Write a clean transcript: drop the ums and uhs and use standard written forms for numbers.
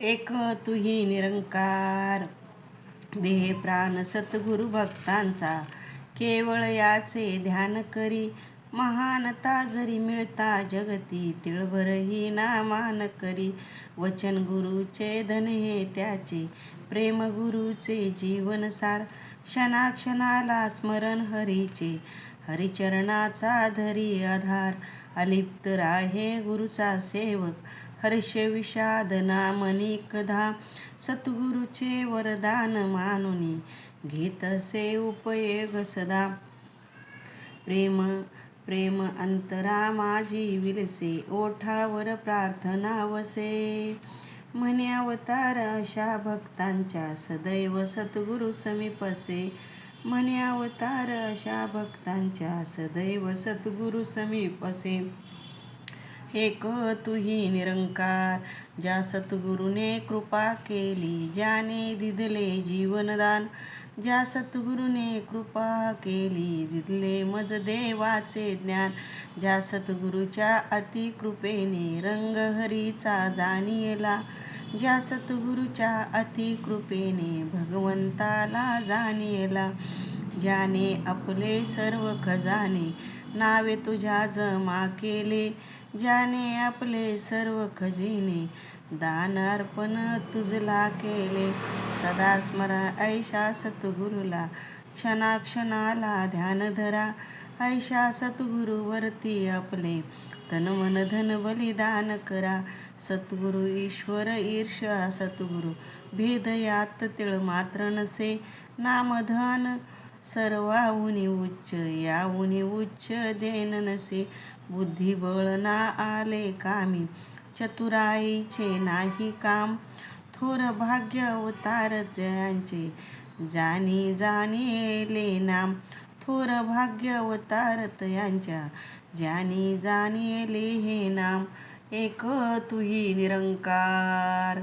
एक तुही निरंकार, देह प्राण सद्गुरु भक्तांचा, केवळ याचे ध्यान करी. महानता जरी मिळता जगती, तिळभरही नामान करी. वचन गुरुचे धन हे त्याचे, प्रेम गुरुचे जीवनसार. क्षणाक्षणाला स्मरण हरीचे, हरिचरणाचा धरी आधार. अलिप्त राहे गुरुचा सेवक, हर्ष विषाद नामनिकधा. सद्गुरुचे वरदान मानुनी, घेत असे उपयोग सदा. प्रेम प्रेम अंतरा माझी विलसे, ओठावर प्रार्थना वसे. म्हणे अवतार अशा भक्तांच्या, सदैव सद्गुरु समीपसे. म्हणे अवतार अशा भक्तांच्या, सदैव सद्गुरु समीपसे. एक तुही निरंकार, ज्या सद्गुरुने कृपा केली, ज्याने दिधले जीवनदान. ज्या सद्गुरुने कृपा केली, दिधले मज देवाचे ज्ञान. ज्या सद्गुरुच्या अतिकृपेने रंग हरीचा जाणिला. ज्या सद्गुरुच्या अतिकृपेने भगवंताला जाणिला. ज्याने आपले सर्व खजाने, नावे तुझ्या जमा केले. ज्याने आपले सर्व खजिने, दान अर्पण तुझला केले. सदा स्मरा ऐशा सद्गुरुला, क्षणाक्षणाला ध्यान धरा. ऐशा सद्गुरुवरती आपले, तन मन धन बलिदान करा. सद्गुरु ईश्वर ईर्ष्या सद्गुरु, भेद यात तिळ मात्र नसे. नामधान सर्वाहुनी उच्च, याहुनी उच्च देन नसे. बुद्धिबळ ना आले कामी, चतुराईचे नाही काम. थोर भाग्य अवतार जयांचे, जाणी जाणिले नाम. थोर भाग्य अवतार तयांच्या, ज्यानी जाणिले हे नाम. एक तुही निरंकार.